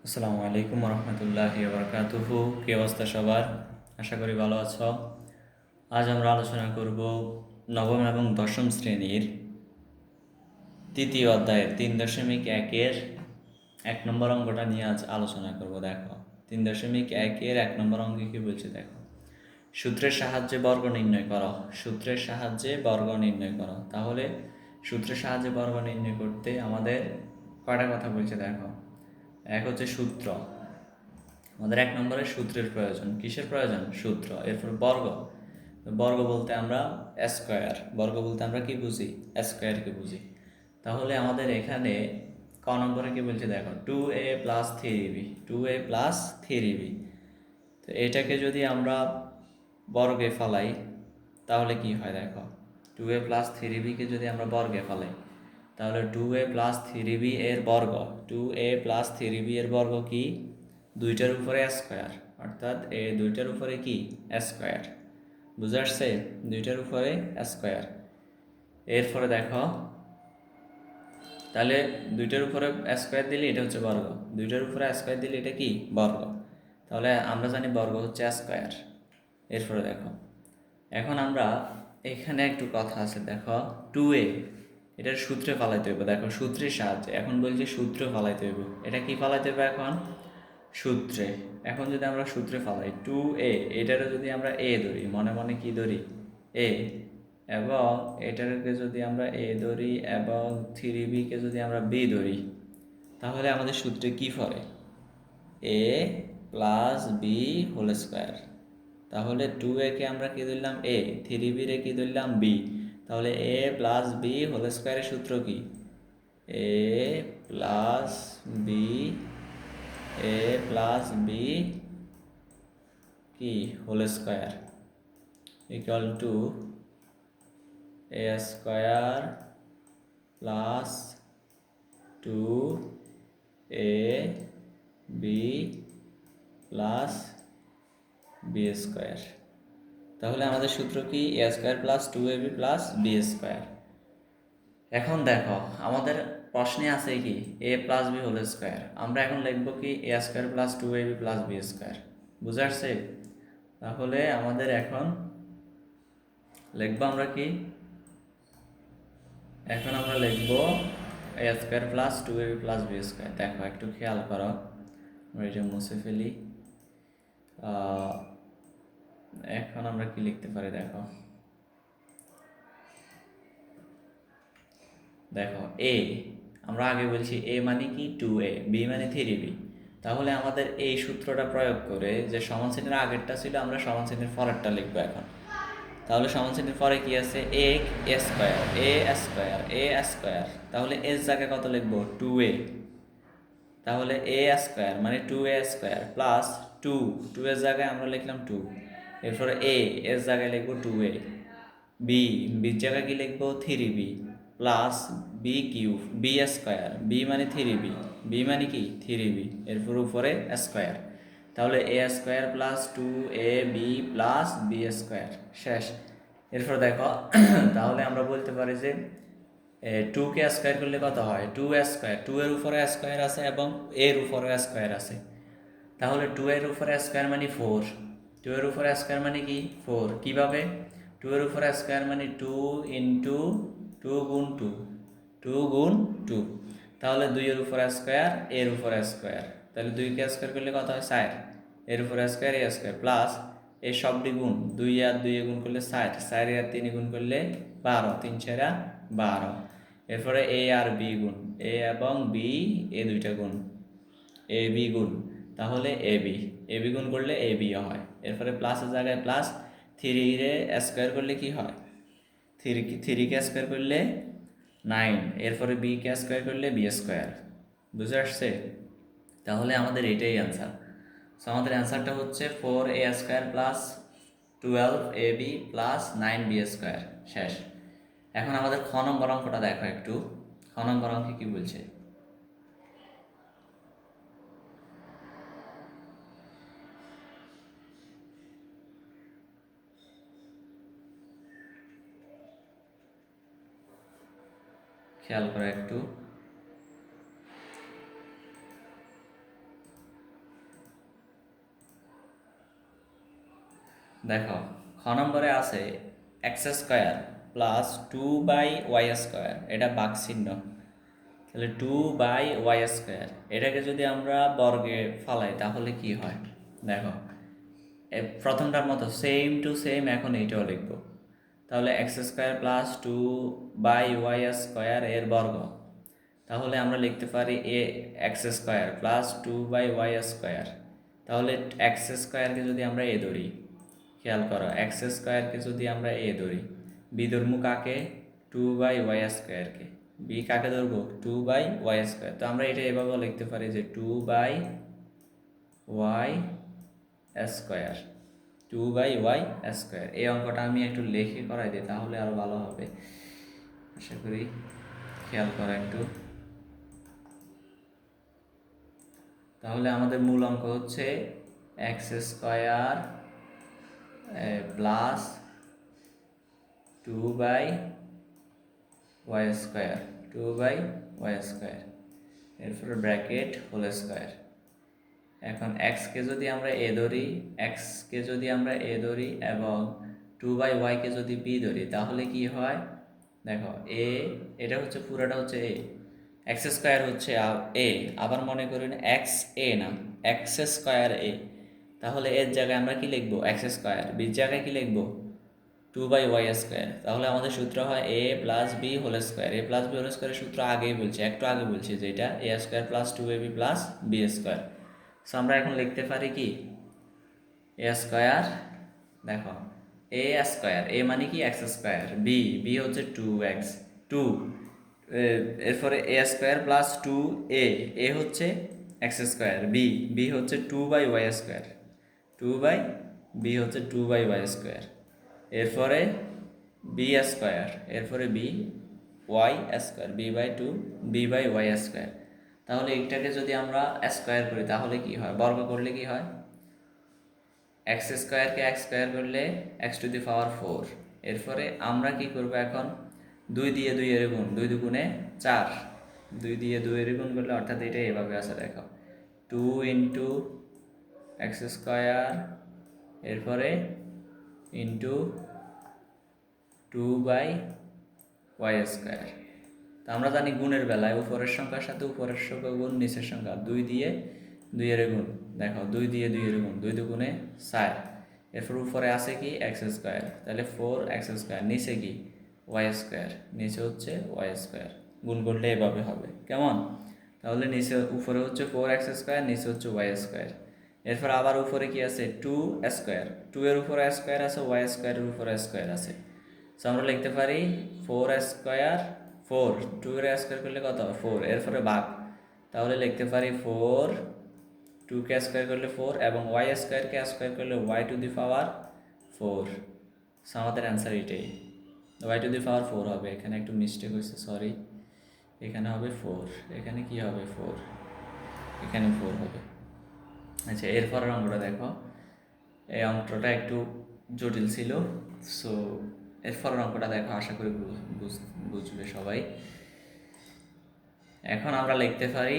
আসসালামু আলাইকুম রহমতুল্লাহি বারাকাতুহু। কি অবস্থা সবার? আশা করি ভালো আছো। আজ আমরা আলোচনা করব নবম এবং দশম শ্রেণীর তৃতীয় অধ্যায়ের 3.1-এর 1 নম্বর অঙ্কটা নিয়ে আজ আলোচনা করব। দেখো 3.1-এর 1 নম্বর অঙ্কে কি বলছে দেখো, সূত্রের সাহায্যে বর্গ নির্ণয় করো। সূত্রের সাহায্যে বর্গ নির্ণয় করো। তাহলে সূত্রের সাহায্যে বর্গ নির্ণয় করতে আমাদের কয়টা কথা বলছে দেখো। এক হচ্ছে সূত্র, আমাদের 1 নম্বরে সূত্রের প্রয়োজন। কিসের প্রয়োজন? সূত্র। এরপর বর্গ, বর্গ বলতে আমরা স্কোয়ার, বর্গ বলতে আমরা কি বুঝি? স্কোয়ারকে বুঝি। তাহলে আমাদের এখানে ক নম্বরে কি বলছে দেখো, 2a + 3b, 2a + 3b। তো এটাকে যদি আমরা বর্গে ফেলাই তাহলে কি হয় দেখো, 2a + 3b-কে যদি আমরা বর্গে ফেলাই তাহলে 2a + 3b এর বর্গ, 2a + 3b এর বর্গ কি? দুইটার উপরে স্কোয়ার, অর্থাৎ এ দুইটার উপরে কি? স্কোয়ার। বুঝে আসছে? দুইটার উপরে স্কোয়ার। এরপরে দেখো, তাহলে দুইটার উপরে স্কোয়ার দিলে এটা হচ্ছে বর্গ, দুইটার উপরে স্কোয়ার দিলে এটা কি? বর্গ। তাহলে আমরা জানি বর্গ হচ্ছে স্কোয়ার। এরপরে দেখো, এখন আমরা এখানে একটু কথা আছে দেখো, 2a এটার সূত্রে ফালাইতে হইব। দেখো সূত্রের সাহায্যে, এখন বলছি সূত্রে ফালাইতে হইব। এটা কি ফালাইতে হবে এখন? সূত্রে। এখন যদি আমরা সূত্রে ফালাই 2a, এটারও যদি আমরা a ধরি, মনে মনে কি ধরি? a, এবং এটাকে যদি আমরা a ধরি এবং 3b-কে যদি আমরা b ধরি, তাহলে আমাদের সূত্রে কি ফলে? a + b whole square. তাহলে 2a-কে আমরা কি ধরলাম? a, 3b-রে কি ধরলাম? b। তাহলে a + b হোল স্কোয়ারের সূত্র কি? a + b, a + b কি? Whole square equal to a square plus 2ab plus b square. তাহলে আমাদের সূত্র কি? a square plus 2ab plus b square. এখন দেখো আমাদের প্রশ্নে আছে কি? a + b whole square. আমরা এখন লিখবো কি? a square plus 2ab plus b square. বুঝে আসছে? তাহলে আমাদের এখন লিখবো আমরা কি? এখন আমরা লিখবো a square plus 2ab plus b square. দেখো একটু খেয়াল করো, আমরা এটা মুছে ফেলি। এখন আমরা কি লিখতে পারি দেখো, দেখো a, আমরা আগে বলছি a মানে কি? 2a, b মানে 3b। তাহলে আমাদের এই সূত্রটা প্রয়োগ করে, যে সমান চিহ্নের আগেরটা ছিল, আমরা সমান চিহ্নের পরেরটা লিখবো এখন। তাহলে সমান চিহ্নের পরে কি আছে? a square, a square, a square. তাহলে এর জায়গায় কত লিখবো? 2a। তাহলে a স্কোয়ার মানে 2a স্কোয়ার প্লাস 2 এর জায়গায় আমরা লিখলাম 2। এরপরে a এর জায়গায় লিখবো 2a, b বির জায়গায় কি লিখবো? 3b plus b cube, b square, b মানে 3b, b মানে কি? 3b, এরপর উপরে স্কোয়ার। তাহলে a square plus 2ab plus b square, শেষ। এরপর দেখো তাহলে আমরা বলতে পারি যে 2কে স্কোয়ার করলে কত হয়? 2 স্কোয়ার, 2 এর উপরে স্কোয়ার আছে এবং এর উপরে স্কোয়ার আছে। তাহলে 2 এর উপরে স্কোয়ার মানে 4, 2 এর উপরে স্কোয়ার মানে কি? 4। কিভাবে? 2 এর উপরে স্কোয়ার মানে 2 ইন্টু 2 গুণ 2, 2 গুণ 2। তাহলে 2 এর উপরে স্কোয়ার, এর উপরে স্কোয়ার, তাহলে 2কে স্কোয়ার করলে কত হয়? 4। এর উপরে স্কোয়ার, এ স্কোয়ার প্লাস এই সবটি গুণ, 2 আর 2 গুণ করলে 4, 4 আর 3 গুণ করলে 12, 3 4 12। এরপরে এ আর বি গুণ, এ এবং বি, এ দুইটা গুণ, এ বি গুণ। তাহলে এ বি গুণ করলে এ বি হয়। এরপরে প্লাসের জায়গায় প্লাস, 3-রে স্কোয়ার করলে কি হয়? 3কে স্কোয়ার করলে 9, এরপরে বিকে স্কোয়ার করলে বি স্কোয়ার। বুঝে আসছে? তাহলে আমাদের এটাই অ্যান্সার। সো আমাদের অ্যান্সারটা হচ্ছে 4a square plus 12ab plus 9b square, শেষ। এখন আমাদের খ নম্বর অঙ্কটা দেখো একটু, খ নম্বর অঙ্কে কি বলছে। খেয়াল করে একটু, দেখো খ নম্বরে আছে এক্স স্কোয়ার প্লাস 2/y², এটা বাক চিহ্ন, তাহলে 2/y², এটাকে যদি আমরা বর্গে ফালাই তাহলে কি হয় দেখো, প্রথমটার মতো সেম টু সেম এখন এইটাও লিখব। তাহলে x² প্লাস 2/y² এর বর্গ, তাহলে আমরা লিখতে পারি x² প্লাস 2/y²। তাহলে x²কে যদি আমরা এ ধরি, খেয়াল করো x²কে যদি আমরা এ ধরি, বি ধরবো কাকে, 2/y²কে, বি কাকে ধরবো 2/y²। তো আমরা এটা এভাবেও লিখতে পারি যে 2/y², 2/y²। এই অঙ্কটা আমি একটু লেখে করাই দিই তাহলে আরো ভালো হবে, আশা করি খেয়াল করা একটু। তাহলে আমাদের মূল অঙ্ক হচ্ছে x² প্লাস 2/y², 2/y², এরপরে ব্র্যাকেট হোল স্কোয়ার। এখন কে যদি আমরা এ ধরি, কে যদি আমরা এ ধরি এবং 2/y-কে যদি বি ধরি তাহলে কি হয় দেখো, এটা হচ্ছে পুরোটা হচ্ছে x² হচ্ছে এ, আবার মনে করুন x না, x², তাহলে এর জায়গায় আমরা কি লিখবো x², বির জায়গায় কি লিখবো 2/y²। তাহলে আমাদের সূত্র হয় a plus b whole square. a plus b whole স্কোয়ারের সূত্র আগেই বলছি, একটু আগে বলছি, যেটা a² plus 2ab plus b²। So আমরা এখন লিখতে পারি কি a², দেখো a², a মানে কি x², বি হচ্ছে 2x, 2, এরপরে a² প্লাস 2a হচ্ছে x², বি হচ্ছে 2/y², 2/b হচ্ছে 2/y², এরপরে b², এরপরে y², b/2 by y²। তাহলে এইটাকে যদি আমরা স্কোয়ার করি তাহলে কি হয়, বর্গ করলে কি হয়, x²কে x² করলে x⁴। এরপরে আমরা কি করব এখন, 2 দিয়ে 2 এর গুণ, 2 দুগুণে 4, 2 দিয়ে 2 এর গুণ করলে, অর্থাৎ এটা এভাবে আছে দেখো 2 ইন্টু x², এরপরে ইন্টু 2/y²। তা আমরা জানি গুণের বেলায় উপরের সংখ্যার সাথে উপরের সংখ্যা গুণ, নিচের সংখ্যা, 2 দিয়ে 2 এর গুণ, দেখো 2 দিয়ে 2 এর গুণ, 2 দুগুণে 4, এরপর উপরে আছে কি x², তাহলে 4x², নিচে কি y², নিচে হচ্ছে y², গুণ করলে এভাবে হবে কেমন। তাহলে নিচে উপরে হচ্ছে 4x², নিচে হচ্ছে y²। এরপর আবার উপরে কি আছে 2², 2 এর উপরে স্কোয়ার আছে, y² এর উপরে স্কোয়ার আছে। সো আমরা লিখতে পারি 4² 4, 2 এর স্কোয়ার করলে কত 4, এরপরে ভাগ, তাহলে লিখতে পারি 4, 2কে স্কোয়ার করলে 4 এবং y²কে স্কোয়ার করলে y⁴। সো আমাদের অ্যান্সার এটাই, y⁴ হবে। এখানে একটু মিস্টেক হয়েছে, সরি, এখানে হবে 4, এখানে কি হবে 4, এখানে 4 হবে। আচ্ছা, এরপরের অঙ্কটা দেখো, এই অঙ্কটা একটু জটিল ছিল, সো এরপরের অঙ্কটা দেখো, আশা করি বুঝবে সবাই। এখন আমরা লিখতে পারি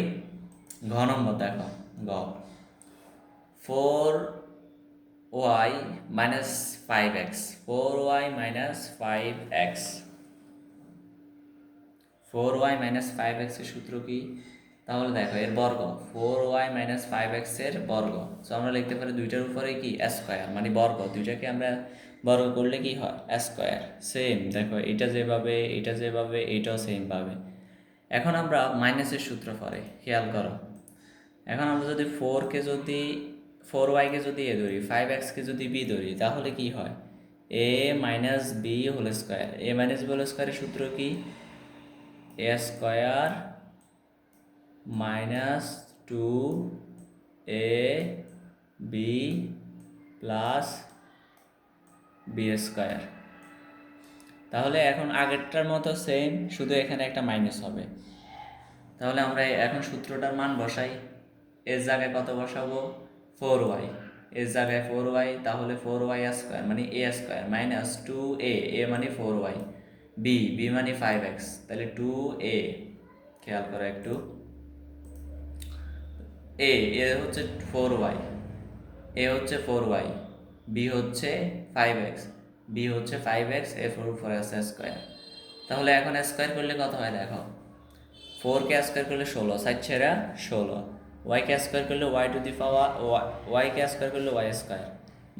ঘ নম্বর, দেখো গ, 4y minus 5x, 4y minus 5x, 4y minus 5x এর সূত্র কি, তাহলে দেখো এর বর্গ, 4y মাইনাস 5x এর বর্গ। সো আমরা লিখতে পারি দুইটার উপরে কি স্কোয়ার, মানে বর্গ, দুইটাকে আমরা বর্গ করলে কি হয় স্কোয়ার। সেম দেখো, এটা যেভাবে এটাও সেম পাবে। এখন আমরা মাইনাসের সূত্র পরে খেয়াল করো, এখন আমরা যদি 4y-কে যদি এ ধরি, 5x-কে যদি বি ধরি, তাহলে কি হয় a minus b whole square. a minus b whole স্কোয়ারের সূত্র কি a² minus 2ab plus b²। তাহলে এখন আগেরটার মতো সেম, শুধু এখানে একটা মাইনাস হবে। তাহলে আমরা এখন সূত্রটার মান বসাই, এর জায়গায় কত বসাবো 4y, এর জায়গায় 4y, তাহলে 4y² মানে a² মাইনাস 2a, মানে 4y, b মানে 5x, তাহলে 2a, খেয়াল করো একটু, এ হচ্ছে 4y, এ হচ্ছে 4y, বি হচ্ছে 5x, বি হচ্ছে 5x, এরপর উপরে আছে স্কোয়ার। তাহলে এখন স্কোয়ার করলে কত হয় দেখো, 4কে স্কোয়ার করলে 16, 60 ছেড়া 16, ওয়াইকে স্কোয়ার করলে ওয়াই টু দি পাওয়ার ওয়াইকে স্কোয়ার করলে ওয়াই স্কোয়ার,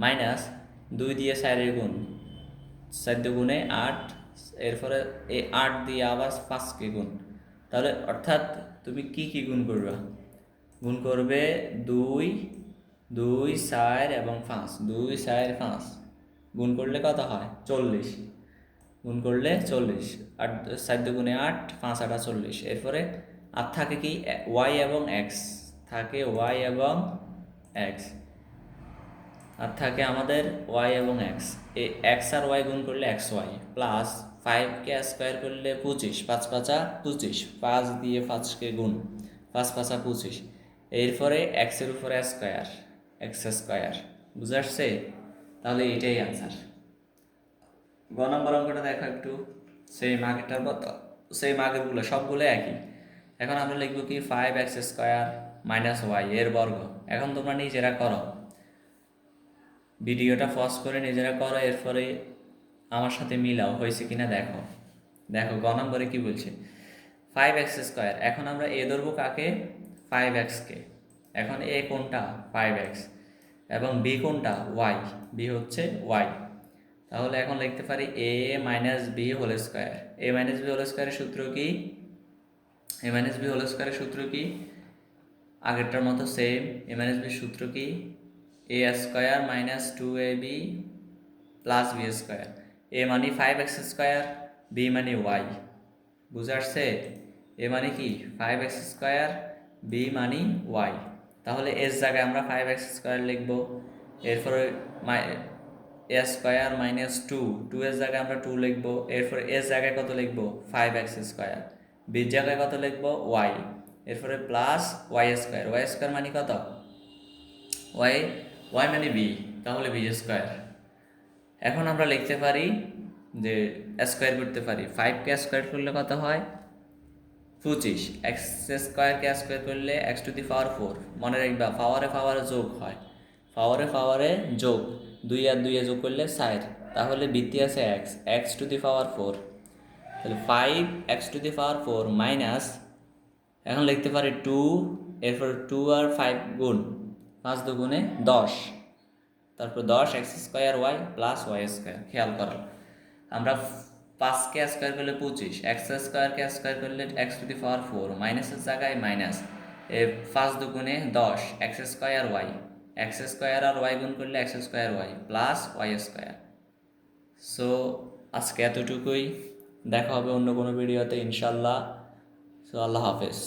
মাইনাস 2 দিয়ে 4 গুণ, 4 গুণে 8, এরপরে এই 8 দিয়ে আবার 5কে গুণ। তাহলে অর্থাৎ তুমি কি গুণ করবে? গুণ করবে 2, 2, 4 এবং 5, 2, 4, 5 গুণ করলে কত হয়? 40, গুণ করলে 40, 8 4 গুণে 8, 5 8 40। এরপরে আর থাকে কি ওয়াই এবং এক্স, থাকে ওয়াই এবং এক্স, আর থাকে আমাদের ওয়াই এবং এক্স। এই এক্স আর ওয়াই গুণ করলে এক্স ওয়াই, প্লাস 5কে স্কোয়ার করলে 25, 5 5 25, 5 দিয়ে 5কে গুণ, 5 5 25। এরপরে এক্সের উপরে স্কোয়ার, এক্স স্কোয়ার। বুঝে আসছে? তাহলে এটাই আনসার। গ নম্বর অঙ্কটা দেখো একটু, সেই আগেরটার মতো, সেই আগেরগুলো সবগুলো একই। এখন আমরা লিখবো কি 5x স্কোয়ার মাইনাস ওয়াই এর বর্গ। এখন তোমরা নিজেরা করো, ভিডিওটা পজ করে নিজেরা করো, এরপরে আমার সাথে মিলাও হয়েছে কিনা দেখো। দেখো গ নম্বরে কি বলছে, 5x স্কোয়ার। এখন আমরা এ ধরবো কাকে? 5xকে। এখন এ কোনটা? 5x, এবং বি কোনটা? ওয়াই, বি হচ্ছে ওয়াই। তাহলে এখন লিখতে পারি এ মাইনাস বি হোল স্কোয়ার। এ মাইনাস বি হোল স্কোয়ারের সূত্র কি? এ মাইনাস বি হোল স্কোয়ারের সূত্র কি? আগেরটার মতো সেম। এ মাইনাস বির সূত্র কি? A square minus 2ab plus b square. A মানে 5x স্কোয়ার, বি মানে ওয়াই। বুঝে আসছে? এ মানে কি 5x স্কোয়ার, বি মানে ওয়াই। তাহলে এর জায়গায় আমরা 5x স্কোয়ার লিখবো, এরপরে এ স্কোয়ার মাইনাস 2 এর জায়গায় আমরা 2 লিখবো, এরপরে এর জায়গায় কত লিখবো? 5x square. বির জায়গায় কত লিখবো? ওয়াই। এরপরে plus y square, y square মানে কত? ওয়াই, ওয়াই মানে বি, তাহলে বি স্কোয়ার। এখন আমরা লিখতে পারি যে স্কোয়ার করতে পারি, 5কে স্কোয়ার করলে কত হয়? 25, এক্স স্কোয়ারকে স্কোয়ার করলে এক্স টু দি পাওয়ার 4। মনে রাখবা পাওয়ারে পাওয়ারে যোগ হয়, পাওয়ারে পাওয়ারে যোগ, 2 আর 2 যোগ করলে 4, তাহলে বৃত্তি আছে এক্স, এক্স টু দি পাওয়ার 4। তাহলে 5x two the power 4 minus, এখন লিখতে পারি 2, এরপর 2 আর 5 গুণ, 5 দুগুণে 10, তারপর 10 x square y plus y square. খেয়াল করো, আমরা 5কে স্কোয়ার করলে 25, এক্স স্কোয়ারকে স্কোয়ার করলে এক্স টু দি পাওয়ার 4, মাইনাসের জায়গায় মাইনাস, 5 দুগুণে 10 x square y, x square আর ওয়াই গুণ করলে x square y plus y square. So আজকে এতটুকুই, দেখা হবে অন্য কোনো ভিডিওতে ইনশাল্লাহ। সো আল্লাহ হাফেজ।